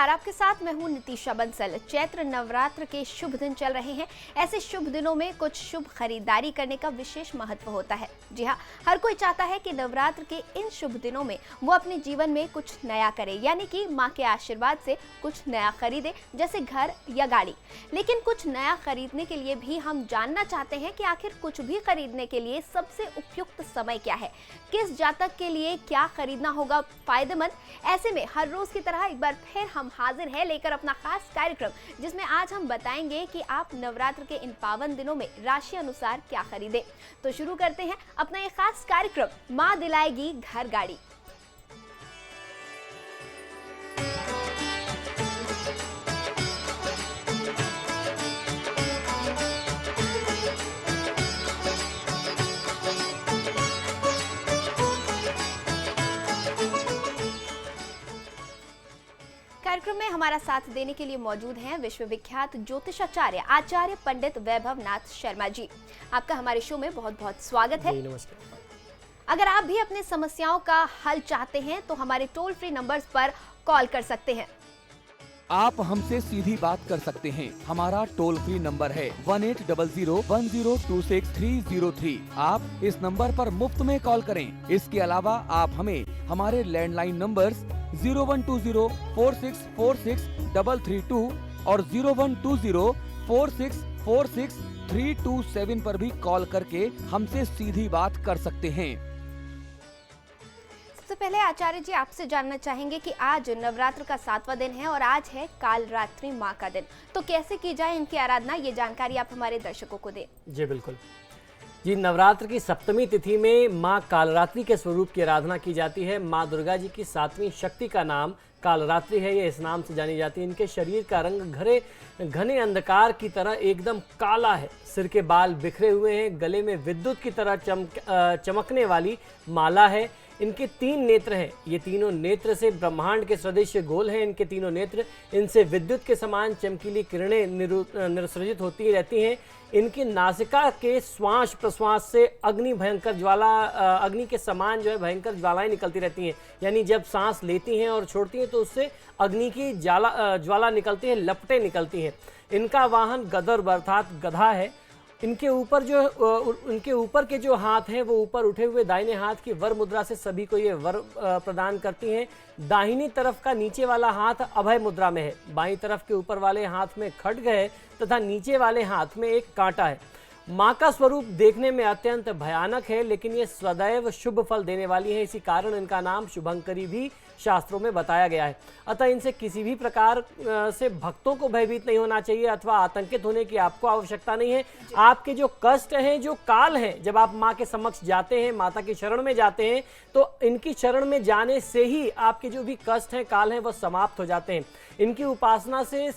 नमस्कार, आपके साथ मैं हूं नितिशा बंसल। चैत्र नवरात्र के शुभ दिन चल रहे हैं। ऐसे शुभ दिनों में कुछ शुभ खरीदारी करने का विशेष महत्व होता है। जी हाँ, हर कोई चाहता है कि नवरात्र के इन शुभ दिनों में वो अपने जीवन में कुछ नया करे, यानी कि माँ के आशीर्वाद से कुछ नया खरीदे, जैसे घर या गाड़ी। लेकिन कुछ नया खरीदने के लिए भी हम जानना चाहते हैं कि आखिर कुछ भी खरीदने के लिए सबसे उपयुक्त समय क्या है, किस जातक के लिए क्या खरीदना होगा फायदेमंद। ऐसे में हर रोज की तरह एक बार फिर हम हाजिर हैं लेकर अपना खास कार्यक्रम, जिसमें आज हम बताएंगे कि आप नवरात्र के इन पावन दिनों में राशि अनुसार क्या खरीदें। तो शुरू करते हैं अपना ये खास कार्यक्रम, माँ दिलाएगी घर गाड़ी। कार्यक्रम में हमारा साथ देने के लिए मौजूद हैं विश्वविख्यात ज्योतिषाचार्य आचार्य पंडित वैभव नाथ शर्मा जी। आपका हमारे शो में बहुत बहुत स्वागत है। नमस्कार। अगर आप भी अपनी समस्याओं का हल चाहते हैं तो हमारे टोल फ्री नंबर्स पर कॉल कर सकते हैं। आप हमसे सीधी बात कर सकते हैं। हमारा टोल फ्री नंबर है 18001026 आप इस नंबर पर मुफ्त में कॉल करें। इसके अलावा आप हमें हमारे लैंडलाइन नंबर्स 0120464632 और 0120464632 पर भी कॉल करके हमसे सीधी बात कर सकते हैं। सबसे पहले आचार्य जी, आपसे जानना चाहेंगे कि आज नवरात्र का 7वां दिन है और आज है कालरात्रि माँ का दिन, तो कैसे की जाए इनकी आराधना, ये जानकारी आप हमारे दर्शकों को दें। जी बिल्कुल जी, नवरात्र की सप्तमी तिथि में माँ कालरात्रि के स्वरूप की आराधना की जाती है। माँ दुर्गा जी की 7वीं शक्ति का नाम कालरात्रि है, ये इस नाम से जानी जाती है। इनके शरीर का रंग घने अंधकार की तरह एकदम काला है। सिर के बाल बिखरे हुए हैं, गले में विद्युत की तरह चमकने वाली माला है। इनके 3 नेत्र हैं, ये तीनों नेत्र से ब्रह्मांड के सदृश गोल हैं। इनके तीनों नेत्र, इनसे विद्युत के समान चमकीली किरणें निसर्जित होती रहती हैं। इनकी नासिका के श्वास प्रश्वास से अग्नि के समान जो है भयंकर ज्वालाएं निकलती रहती हैं। यानी जब सांस लेती हैं और छोड़ती हैं तो उससे अग्नि की ज्वाला निकलती है, लपटें निकलती हैं। इनका वाहन गदर अर्थात गधा है। इनके ऊपर के जो हाथ हैं वो ऊपर उठे हुए दाहिने हाथ की वर मुद्रा से सभी को ये वर प्रदान करती हैं। दाहिनी तरफ का नीचे वाला हाथ अभय मुद्रा में है। बाईं तरफ के ऊपर वाले हाथ में खड्ग है तथा नीचे वाले हाथ में एक कांटा है। माँ का स्वरूप देखने में अत्यंत भयानक है, लेकिन ये सदैव शुभ फल देने वाली है। इसी कारण इनका नाम शुभंकरी भी शास्त्रों में बताया गया है। अतः इनसे किसी भी प्रकार से भक्तों को भयभीत नहीं होना चाहिए अथवा आतंकित होने की आपको आवश्यकता नहीं है। आपके जो कष्ट हैं, जो काल हैं, जब आप माँ के समक्ष जाते हैं, माता की शरण में जाते हैं, तो इनकी शरण में जाने से ही आपके जो भी कष्ट हैं, काल हैं, वह समाप्त हो जाते हैं। इनकी उपासना से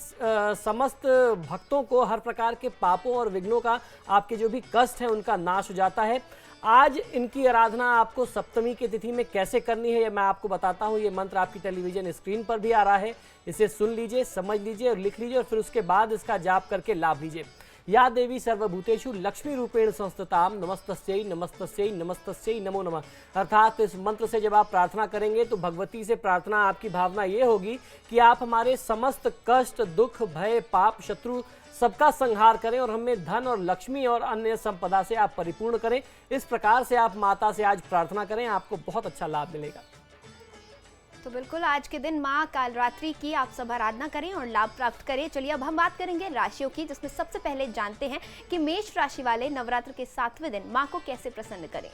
समस्त भक्तों को हर प्रकार के पापों और विघ्नों का, आपके जो भी कष्ट हैं, उनका नाश हो जाता है। आज इनकी आराधना आपको सप्तमी की तिथि में कैसे करनी है, ये मैं आपको बताता हूँ। ये मंत्र आपकी टेलीविजन स्क्रीन पर भी आ रहा है, इसे सुन लीजिए, समझ लीजिए और लिख लीजिए और फिर उसके बाद इसका जाप करके लाभ लीजिए। या देवी सर्वभूतेषु लक्ष्मी रूपेण संस्थिताम नमस्तस्यै नमस्तस्यै नमस्तस्यै नमो नमः। अर्थात इस मंत्र से जब आप प्रार्थना करेंगे तो भगवती से प्रार्थना, आपकी भावना ये होगी कि आप हमारे समस्त कष्ट, दुख, भय, पाप, शत्रु सबका संहार करें और हमें धन और लक्ष्मी और अन्य संपदा से आप परिपूर्ण करें। इस प्रकार से आप माता से आज प्रार्थना करें, आपको बहुत अच्छा लाभ मिलेगा। तो बिल्कुल आज के दिन माँ कालरात्रि की आप सब आराधना करें और लाभ प्राप्त करें। चलिए अब हम बात करेंगे राशियों की, जिसमें सबसे पहले जानते हैं कि मेष राशि वाले नवरात्र के 7वें दिन माँ को कैसे प्रसन्न करें।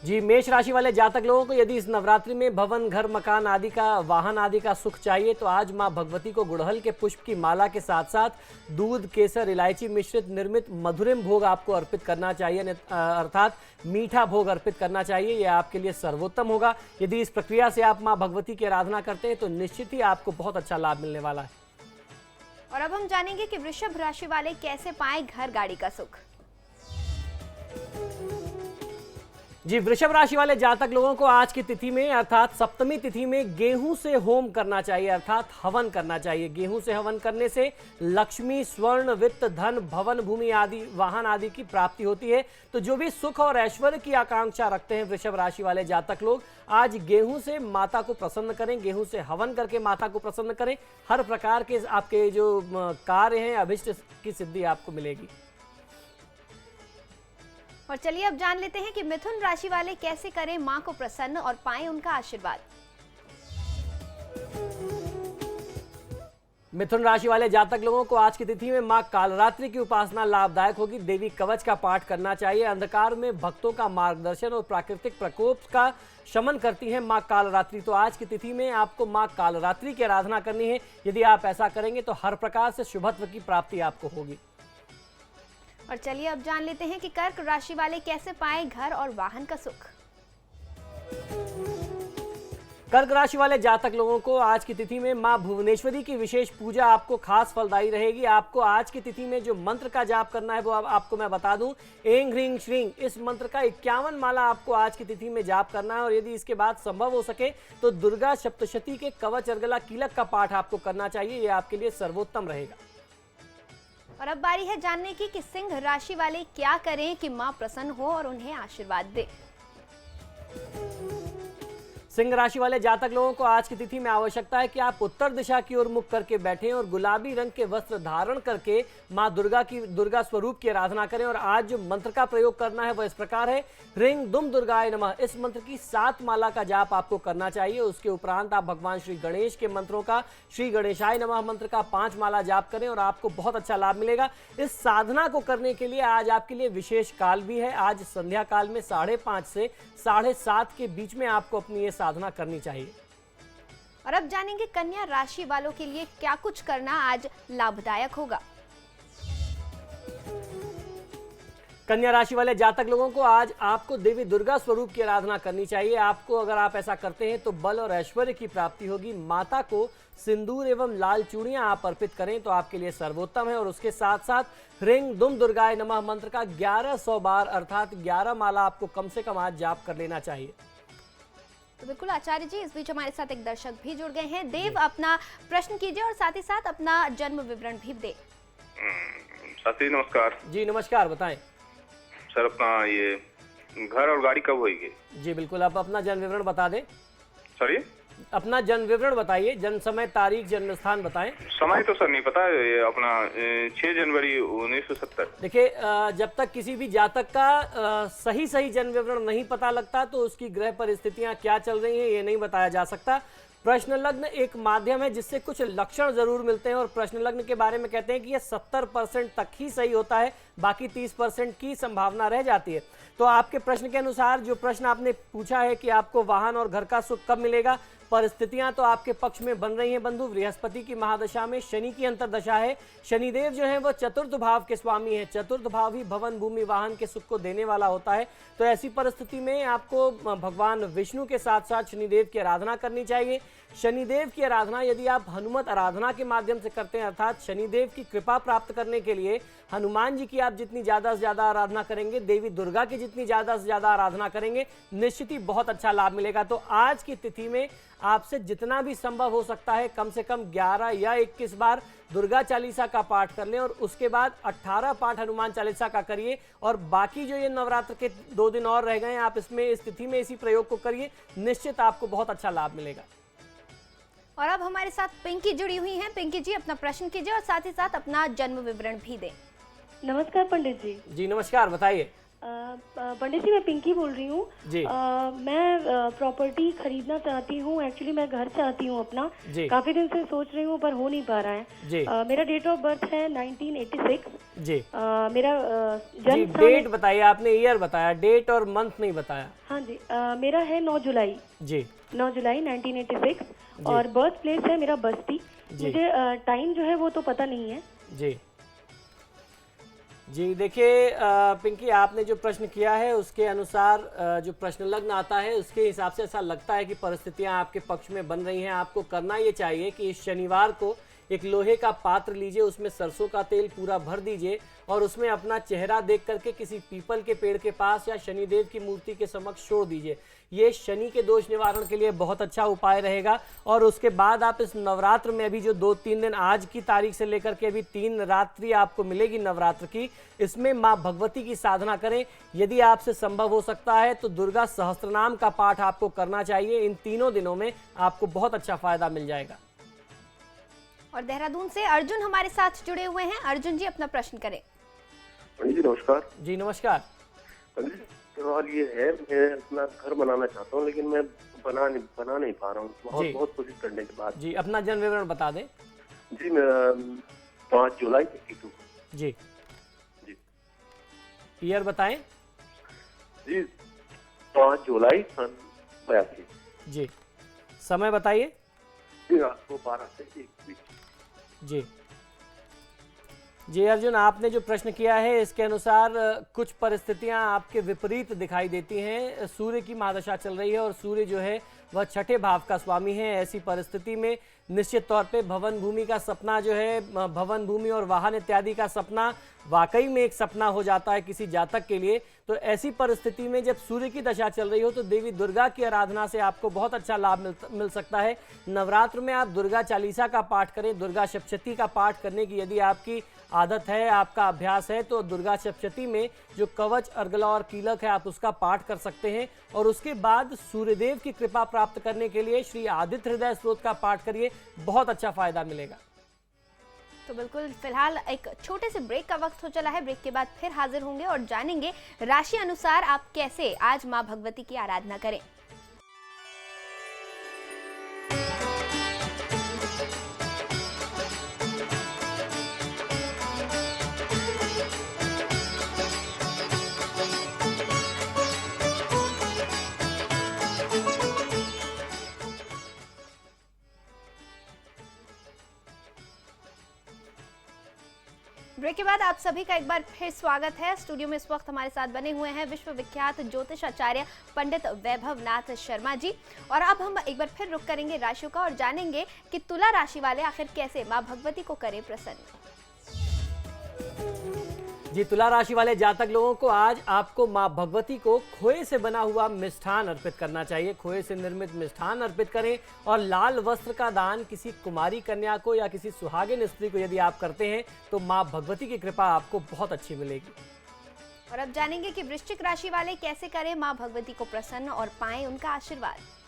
जी, मेष राशि वाले जातक लोगों को यदि इस नवरात्रि में भवन, घर, मकान आदि का, वाहन आदि का सुख चाहिए तो आज मां भगवती को गुड़हल के पुष्प की माला के साथ साथ दूध, केसर, इलायची मिश्रित निर्मित मधुरिम भोग आपको अर्पित करना चाहिए, अर्थात मीठा भोग अर्पित करना चाहिए। यह आपके लिए सर्वोत्तम होगा। यदि इस प्रक्रिया से आप मां भगवती की आराधना करते हैं तो निश्चित ही आपको बहुत अच्छा लाभ मिलने वाला है। और अब हम जानेंगे कि वृषभ राशि वाले कैसे पाएं घर गाड़ी का सुख। जी, वृषभ राशि वाले जातक लोगों को आज की तिथि में अर्थात सप्तमी तिथि में गेहूं से होम करना चाहिए, अर्थात हवन करना चाहिए। गेहूं से हवन करने से लक्ष्मी, स्वर्ण, वित्त, धन, भवन, भूमि आदि, वाहन आदि की प्राप्ति होती है। तो जो भी सुख और ऐश्वर्य की आकांक्षा रखते हैं वृषभ राशि वाले जातक लोग, आज गेहूं से माता को प्रसन्न करें, गेहूं से हवन करके माता को प्रसन्न करें। हर प्रकार के आपके जो कार्य हैं, अभिष्ट की सिद्धि आपको मिलेगी। और चलिए अब जान लेते हैं कि मिथुन राशि वाले कैसे करें मां को प्रसन्न और पाएं उनका आशीर्वाद। मिथुन राशि वाले जातक लोगों को आज की तिथि में मां कालरात्रि की उपासना लाभदायक होगी। देवी कवच का पाठ करना चाहिए। अंधकार में भक्तों का मार्गदर्शन और प्राकृतिक प्रकोप का शमन करती है मां कालरात्रि। तो आज की तिथि में आपको मां कालरात्रि की आराधना करनी है। यदि आप ऐसा करेंगे तो हर प्रकार से शुभत्व की प्राप्ति आपको होगी। और चलिए अब जान लेते हैं कि कर्क राशि वाले कैसे पाएं घर और वाहन का सुख। कर्क राशि वाले जातक लोगों को आज की तिथि में मां भुवनेश्वरी की विशेष पूजा आपको खास फलदायी रहेगी। आपको आज की तिथि में जो मंत्र का जाप करना है वो आपको मैं बता दूं, ऐं ह्रीं श्रीं, इस मंत्र का 51 माला आपको आज की तिथि में जाप करना है। और यदि इसके बाद संभव हो सके तो दुर्गा सप्तशती के कवच अर्गला कीलक का पाठ आपको करना चाहिए। ये आपके लिए सर्वोत्तम रहेगा। और अब बारी है जानने की कि सिंह राशि वाले क्या करें कि मां प्रसन्न हो और उन्हें आशीर्वाद दे। सिंह राशि वाले जातक लोगों को आज की तिथि में आवश्यकता है कि आप उत्तर दिशा की ओर मुख करके बैठें और गुलाबी रंग के वस्त्र धारण करके मां दुर्गा स्वरूप की आराधना करें। और आज जो मंत्र का प्रयोग करना है वह इस प्रकार है, ह्रीं दुम दुर्गाय नमः। इस मंत्र की 7 माला का जाप आपको करना चाहिए। उसके उपरांत आप भगवान श्री गणेश के मंत्रों का, श्री गणेशाय नमः मंत्र का 5 माला जाप करें और आपको बहुत अच्छा लाभ मिलेगा। इस साधना को करने के लिए आज आपके लिए विशेष काल भी है। आज संध्या काल में 5:30 से 7:30 के बीच में आपको अपनी ये साधना करनी चाहिए। और अब जानेंगे कन्या राशि वालों के लिए क्या कुछ करना आज लाभदायक होगा। कन्या राशि वाले जातक लोगों को आज आपको देवी दुर्गा स्वरूप की आराधना करनी चाहिए। आपको अगर आप ऐसा करते हैं तो बल और ऐश्वर्य की प्राप्ति होगी। माता को सिंदूर एवं लाल चूड़ियां आप अर्पित करें तो आपके लिए सर्वोत्तम है। और उसके साथ साथ ह्रीं दुम दुर्गाय नमः मंत्र का 1100 बार अर्थात 11 माला आपको कम से कम आज जाप कर लेना चाहिए। तो बिल्कुल आचार्य जी, इस बीच हमारे साथ एक दर्शक भी जुड़ गए हैं। देव, अपना प्रश्न कीजिए और साथ ही साथ अपना जन्म विवरण भी दे। साथी नमस्कार। जी नमस्कार, बताएं सर, अपना ये घर और गाड़ी कब होगी? जी बिल्कुल, आप अपना जन्म विवरण बता दें। सर, ये अपना जन्म विवरण बताइए, जन्म समय, तारीख, जन्म स्थान बताएं। समय तो सर नहीं पता, ये अपना 6 जनवरी 1970। देखिए, जब तक किसी भी जातक का सही जन्म विवरण नहीं पता लगता तो उसकी ग्रह परिस्थितियां क्या चल रही हैं ये नहीं बताया जा सकता। प्रश्न लग्न एक माध्यम है जिससे कुछ लक्षण जरूर मिलते हैं और प्रश्न लग्न के बारे में कहते हैं कि यह 70% तक ही सही होता है, बाकी 30% की संभावना रह जाती है। तो आपके प्रश्न के अनुसार जो प्रश्न आपने पूछा है कि आपको वाहन और घर का सुख कब मिलेगा, परिस्थितियां तो आपके पक्ष में बन रही हैं बंधु। बृहस्पति की महादशा में शनि की अंतर्दशा है। शनिदेव जो है वो चतुर्थ भाव के स्वामी है। चतुर्थ भाव ही भवन, भूमि, वाहन के सुख को देने वाला होता है। तो ऐसी परिस्थिति में आपको भगवान विष्णु के साथ साथ शनिदेव की आराधना करनी चाहिए। शनिदेव की आराधना यदि आप हनुमत आराधना के माध्यम से करते हैं, अर्थात शनिदेव की कृपा प्राप्त करने के लिए हनुमान जी की आप जितनी ज्यादा से ज्यादा आराधना करेंगे, देवी दुर्गा की जितनी ज्यादा से ज्यादा आराधना करेंगे, निश्चित ही बहुत अच्छा लाभ मिलेगा। तो आज की तिथि में आपसे जितना भी संभव हो सकता है कम से कम 11 या 21 बार दुर्गा चालीसा का पाठ कर लें और उसके बाद 18 पाठ हनुमान चालीसा का करिए। और बाकी जो ये नवरात्र के 2 दिन और रह गए हैं, आप इसमें इस तिथि में इसी प्रयोग को करिए, निश्चित आपको बहुत अच्छा लाभ मिलेगा। और अब हमारे साथ पिंकी जुड़ी हुई हैं। पिंकी जी, अपना प्रश्न कीजिए और साथ ही साथ अपना जन्म विवरण भी दें। नमस्कार पंडित जी। जी नमस्कार, बताइए। पंडित जी, मैं पिंकी बोल रही हूँ। जी। मैं प्रॉपर्टी खरीदना चाहती हूँ। एक्चुअली मैं घर चाहती हूँ अपना। जी। काफी दिन से सोच रही हूँ पर हो नहीं पा रहा है। जी। मेरा डेट ऑफ बर्थ है 1986। जी। मेरा जी, डेट बताइए, आपने ईयर बताया, डेट और मंथ नहीं बताया। हाँ जी, मेरा है 9 जुलाई। जी। 9 जुलाई 1986 और बर्थ प्लेस है मेरा बस्ती। मुझे टाइम जो है वो तो पता नहीं है। जी जी, देखिए पिंकी, आपने जो प्रश्न किया है उसके अनुसार जो प्रश्न लग्न आता है उसके हिसाब से ऐसा लगता है कि परिस्थितियां आपके पक्ष में बन रही हैं। आपको करना ये चाहिए कि इस शनिवार को एक लोहे का पात्र लीजिए, उसमें सरसों का तेल पूरा भर दीजिए और उसमें अपना चेहरा देख करके किसी पीपल के पेड़ के पास या शनिदेव की मूर्ति के समक्ष छोड़ दीजिए। ये शनि के दोष निवारण के लिए बहुत अच्छा उपाय रहेगा। और उसके बाद आप इस नवरात्र में अभी जो 2-3 दिन, आज की तारीख से लेकर के अभी 3 रात्रि आपको मिलेगी नवरात्र की, इसमें माँ भगवती की साधना करें। यदि आपसे संभव हो सकता है तो दुर्गा सहस्त्रनाम का पाठ आपको करना चाहिए। इन तीनों दिनों में आपको बहुत अच्छा फायदा मिल जाएगा। और देहरादून से अर्जुन हमारे साथ जुड़े हुए हैं। अर्जुन जी अपना प्रश्न करें। जी नमस्कार। जी नमस्कार। सवाल ये है, मैं अपना घर बनाना चाहता हूँ लेकिन मैं बना नहीं पा रहा हूँ, बहुत कोशिश करने के बाद। जी अपना जन्म विवरण बता दें। जी मैं 5 जुलाई 52। जी जी ईयर बताएं। जी 5 जुलाई सन 82। जी समय बताइए। जी रात को 12 से 1 बीच। जी अर्जुन, आपने जो प्रश्न किया है इसके अनुसार कुछ परिस्थितियां आपके विपरीत दिखाई देती हैं। सूर्य की महादशा चल रही है और सूर्य जो है वह छठे भाव का स्वामी है। ऐसी परिस्थिति में निश्चित तौर पे भवन भूमि का सपना जो है, भवन भूमि और वाहन इत्यादि का सपना वाकई में एक सपना हो जाता है किसी जातक के लिए। तो ऐसी परिस्थिति में जब सूर्य की दशा चल रही हो तो देवी दुर्गा की आराधना से आपको बहुत अच्छा लाभ मिल सकता है। नवरात्र में आप दुर्गा चालीसा का पाठ करें, दुर्गा सप्तशती का पाठ करने की यदि आपकी आदत है, आपका अभ्यास है, तो दुर्गा सप्तशती में जो कवच, अर्गला और कीलक है आप उसका पाठ कर सकते हैं। और उसके बाद सूर्यदेव की कृपा प्राप्त करने के लिए श्री आदित्य हृदय स्तोत्र का पाठ करिए, बहुत अच्छा फायदा मिलेगा। तो बिल्कुल, फिलहाल एक छोटे से ब्रेक का वक्त हो चला है। ब्रेक के बाद फिर हाजिर होंगे और जानेंगे राशि अनुसार आप कैसे आज माँ भगवती की आराधना करें। ब्रेक के बाद आप सभी का एक बार फिर स्वागत है। स्टूडियो में इस वक्त हमारे साथ बने हुए हैं विश्वविख्यात ज्योतिषाचार्य पंडित वैभव नाथ शर्मा जी। और अब हम एक बार फिर रुक करेंगे राशियों का और जानेंगे कि तुला राशि वाले आखिर कैसे मां भगवती को करें प्रसन्न। जी तुला राशि वाले जातक लोगों को आज आपको माँ भगवती को खोए से बना हुआ मिष्ठान अर्पित करना चाहिए। खोए से निर्मित मिष्ठान अर्पित करें और लाल वस्त्र का दान किसी कुमारी कन्या को या किसी सुहागिन स्त्री को यदि आप करते हैं तो माँ भगवती की कृपा आपको बहुत अच्छी मिलेगी। और अब जानेंगे कि वृश्चिक राशि वाले कैसे करें माँ भगवती को प्रसन्न और पाएं उनका आशीर्वाद।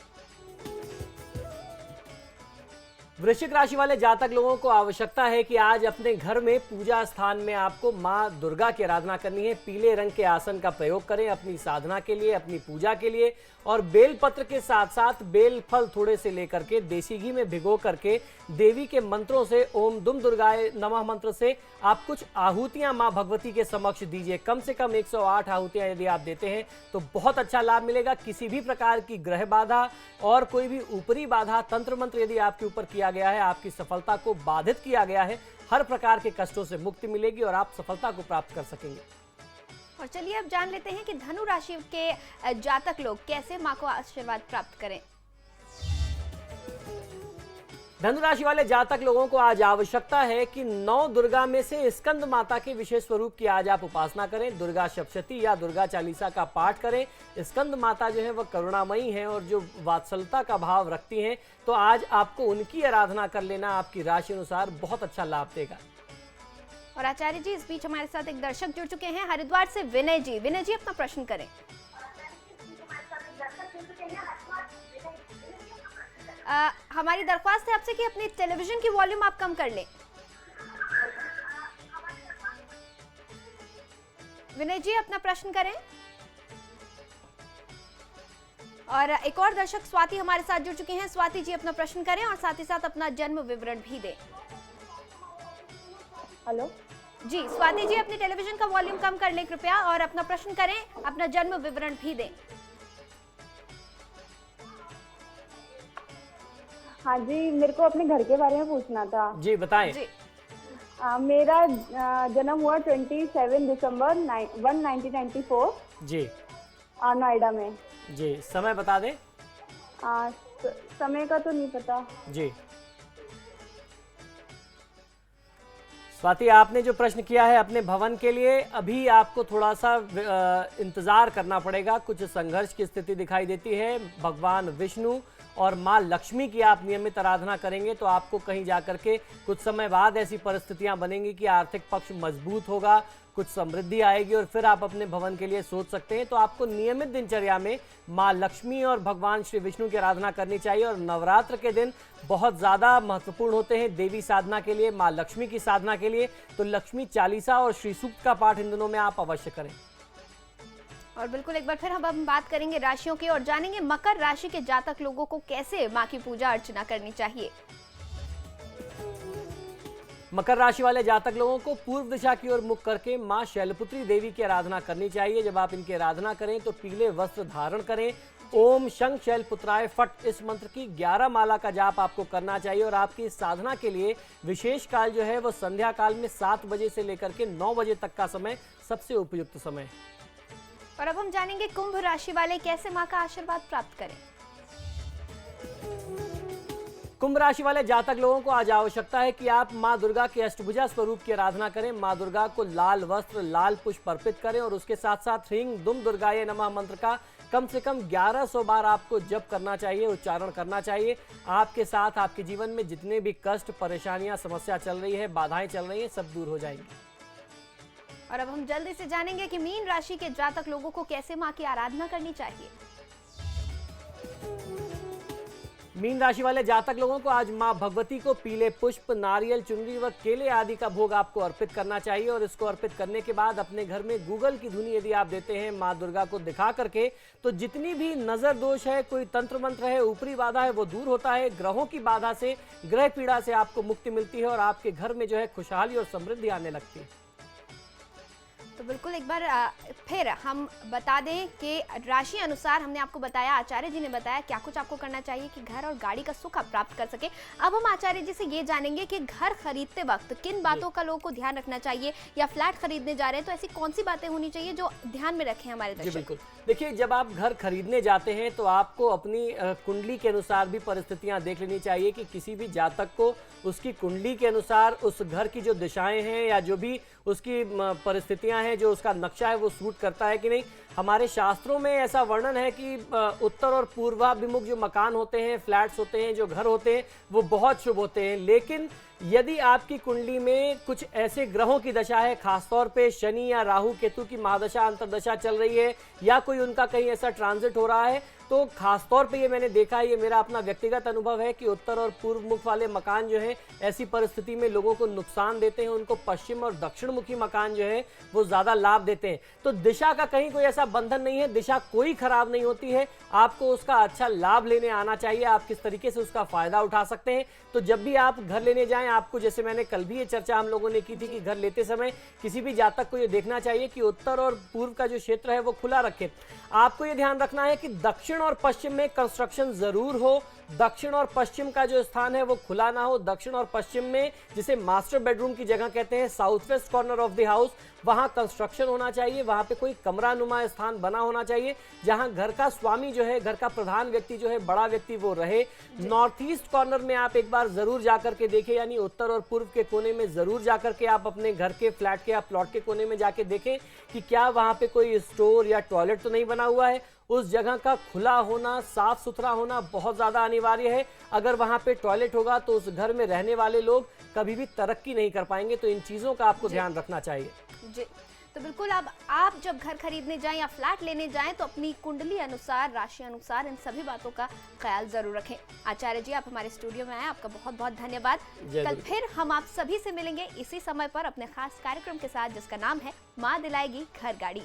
वृश्चिक राशि वाले जातक लोगों को आवश्यकता है कि आज अपने घर में पूजा स्थान में आपको माँ दुर्गा की आराधना करनी है। पीले रंग के आसन का प्रयोग करें अपनी साधना के लिए, अपनी पूजा के लिए। और बेल पत्र के साथ साथ बेल फल थोड़े से लेकर के देसी घी में भिगो करके देवी के मंत्रों से ओम दुम दुर्गाए नमः मंत्र से आप कुछ आहुतियां माँ भगवती के समक्ष दीजिए। कम से कम 108 आहुतियां यदि आप देते हैं तो बहुत अच्छा लाभ मिलेगा। किसी भी प्रकार की ग्रह बाधा और कोई भी ऊपरी बाधा, तंत्र मंत्र यदि आपके ऊपर किया गया है, आपकी सफलता को बाधित किया गया है, हर प्रकार के कष्टों से मुक्ति मिलेगी और आप सफलता को प्राप्त कर सकेंगे। और चलिए अब जान लेते हैं कि धनु राशि के जातक लोग कैसे मां को आशीर्वाद प्राप्त करें। धनु राशि वाले जातक लोगों को आज आवश्यकता है कि 9 दुर्गा में से स्कंद माता के विशेष स्वरूप की आज आप उपासना करें। दुर्गा सप्तशती या दुर्गा चालीसा का पाठ करें। स्कंद माता जो है वह करुणामयी हैं और जो वात्सलता का भाव रखती हैं, तो आज आपको उनकी आराधना कर लेना आपकी राशि अनुसार बहुत अच्छा लाभ देगा। और आचार्य जी, इस बीच हमारे साथ एक दर्शक जुड़ चुके हैं हरिद्वार से, विनय जी। विनय जी अपना प्रश्न करें। हमारी दरख्वास्त है आपसे कि अपनी टेलीविजन की वॉल्यूम आप कम कर लें। विनय जी अपना प्रश्न करें। और एक और दर्शक स्वाति हमारे साथ जुड़ चुके हैं। स्वाति जी अपना प्रश्न करें और साथ ही साथ अपना जन्म विवरण भी दें। हेलो जी स्वाति जी, अपनी टेलीविजन का वॉल्यूम कम कर लें कृपया और अपना प्रश्न करें, अपना जन्म विवरण भी दें। हाँ जी, मेरे को अपने घर के बारे में पूछना था। जी बताएं। जी मेरा जन्म हुआ 27 दिसंबर 1994 जी नोएडा में। जी समय बता दें। समय का तो नहीं पता। जी स्वाति, आपने जो प्रश्न किया है अपने भवन के लिए, अभी आपको थोड़ा सा इंतजार करना पड़ेगा। कुछ संघर्ष की स्थिति दिखाई देती है। भगवान विष्णु और माँ लक्ष्मी की आप नियमित आराधना करेंगे तो आपको कहीं जाकर के कुछ समय बाद ऐसी परिस्थितियां बनेंगी कि आर्थिक पक्ष मजबूत होगा, कुछ समृद्धि आएगी और फिर आप अपने भवन के लिए सोच सकते हैं। तो आपको नियमित दिनचर्या में माँ लक्ष्मी और भगवान श्री विष्णु की आराधना करनी चाहिए। और नवरात्र के दिन बहुत ज़्यादा महत्वपूर्ण होते हैं देवी साधना के लिए, माँ लक्ष्मी की साधना के लिए। तो लक्ष्मी चालीसा और श्री सूक्त का पाठ इन दिनों में आप अवश्य करें। और बिल्कुल एक बार फिर हम बात करेंगे राशियों की और जानेंगे मकर राशि के जातक लोगों को कैसे माँ की पूजा अर्चना करनी चाहिए। मकर राशि वाले जातक लोगों को पूर्व दिशा की ओर मुख करके मां शैलपुत्री देवी की आराधना करनी चाहिए। जब आप इनकी आराधना करें तो पीले वस्त्र धारण करें। ओम शंख शैलपुत्राय फट, इस मंत्र की 11 माला का जाप आपको करना चाहिए। और आपकी इस साधना के लिए विशेष काल जो है वो संध्या काल में 7 बजे से लेकर के 9 बजे तक का समय सबसे उपयुक्त समय है। और अब हम जानेंगे कुंभ राशि वाले कैसे माँ का आशीर्वाद प्राप्त करें। कुंभ राशि वाले जातक लोगों को आज आवश्यकता है कि आप मां दुर्गा के अष्टभुजा स्वरूप की आराधना करें। मां दुर्गा को लाल वस्त्र, लाल पुष्प अर्पित करें और उसके साथ साथ ह्रीं दुम दुर्गाये नमः मंत्र का कम से कम 1100 बार आपको जप करना चाहिए, उच्चारण करना चाहिए। आपके साथ आपके जीवन में जितने भी कष्ट, परेशानियां, समस्या चल रही है, बाधाएं चल रही हैं, सब दूर हो जाएंगी। और अब हम जल्दी से जानेंगे कि मीन राशि के जातक लोगों को कैसे माँ की आराधना करनी चाहिए। मीन राशि वाले जातक लोगों को आज मां भगवती को पीले पुष्प, नारियल, चुनरी व केले आदि का भोग आपको अर्पित करना चाहिए। और इसको अर्पित करने के बाद अपने घर में गूगल की धुनी यदि आप देते हैं मां दुर्गा को दिखा करके, तो जितनी भी नजर दोष है, कोई तंत्र मंत्र है, ऊपरी बाधा है, वो दूर होता है। ग्रहों की बाधा से, ग्रह पीड़ा से आपको मुक्ति मिलती है और आपके घर में जो है खुशहाली और समृद्धि आने लगती है। तो बिल्कुल एक बार फिर हम बता दें कि राशि अनुसार हमने आपको बताया, आचार्य जी ने बताया क्या कुछ आपको करना चाहिए कि घर और गाड़ी का सुख आप प्राप्त कर सके। अब हम आचार्य जी से ये जानेंगे कि घर खरीदते वक्त किन बातों का लोगों को ध्यान रखना चाहिए, या फ्लैट खरीदने जा रहे हैं तो ऐसी कौन सी बातें होनी चाहिए जो ध्यान में रखें हमारे दर्शक। जी बिल्कुल, देखिए जब आप घर खरीदने जाते हैं तो आपको अपनी कुंडली के अनुसार भी परिस्थितियां देख लेनी चाहिए कि किसी भी जातक को उसकी कुंडली के अनुसार उस घर की जो दिशाएं हैं या जो भी उसकी परिस्थितियां हैं, जो उसका नक्शा है वो सूट करता है कि नहीं। हमारे शास्त्रों में ऐसा वर्णन है कि उत्तर और पूर्वाभिमुख जो मकान होते हैं, फ्लैट्स होते हैं, जो घर होते हैं, वो बहुत शुभ होते हैं। लेकिन यदि आपकी कुंडली में कुछ ऐसे ग्रहों की दशा है, खासतौर पे शनि या राहु केतु की महादशा, अंतरदशा चल रही है, या कोई उनका कहीं ऐसा ट्रांजिट हो रहा है, तो खासतौर पे ये मैंने देखा है, ये मेरा अपना व्यक्तिगत अनुभव है कि उत्तर और पूर्व मुख वाले मकान जो है ऐसी परिस्थिति में लोगों को नुकसान देते हैं। उनको पश्चिम और दक्षिण मुखी मकान जो है वो ज़्यादा लाभ देते हैं। तो दिशा का कहीं कोई ऐसा बंधन नहीं है, दिशा कोई खराब नहीं होती है, आपको उसका अच्छा लाभ लेने आना चाहिए, आप किस तरीके से उसका फायदा उठा सकते हैं। तो जब भी आप घर लेने जाएं, आपको, जैसे मैंने कल भी ये चर्चा हम लोगों ने की थी कि घर लेते समय किसी भी जातक को ये देखना चाहिए कि उत्तर और पूर्व का जो क्षेत्र है वो खुला रखें। आपको ये ध्यान रखना है कि दक्षिण और पश्चिम में कंस्ट्रक्शन जरूर हो, दक्षिण और पश्चिम का जो स्थान है वो खुला ना हो। दक्षिण और पश्चिम में जिसे मास्टर बेडरूम की जगह कहते हैं, south west corner of the house, वहां कंस्ट्रक्शन होना चाहिए, वहां पे कोई कमरा नुमा स्थान बना होना चाहिए जहां घर का स्वामी जो है, घर का प्रधान व्यक्ति जो है, बड़ा व्यक्ति वो रहे। नॉर्थ ईस्ट कॉर्नर में आप एक बार जरूर जाकर के देखें, यानी उत्तर और पूर्व के कोने में जरूर जाकर के आप अपने घर के, फ्लैट के या प्लॉट के कोने में जाके देखें कि क्या वहां पे कोई स्टोर या टॉयलेट तो नहीं बना हुआ है। उस जगह का खुला होना, साफ सुथरा होना बहुत ज़्यादा अनिवार्य है। अगर वहाँ पे टॉयलेट होगा तो उस घर में रहने वाले लोग कभी भी तरक्की नहीं कर पाएंगे। तो इन चीज़ों का आपको ध्यान रखना चाहिए जी। तो बिल्कुल, अब आप जब घर खरीदने जाएं या फ्लैट लेने जाएं तो अपनी कुंडली अनुसार, राशि अनुसार इन सभी बातों का ख्याल जरूर रखें। आचार्य जी, आप हमारे स्टूडियो में आए, आपका बहुत बहुत धन्यवाद। कल फिर हम आप सभी से मिलेंगे इसी समय पर अपने खास कार्यक्रम के साथ जिसका नाम है माँ दिलाएगी घर गाड़ी।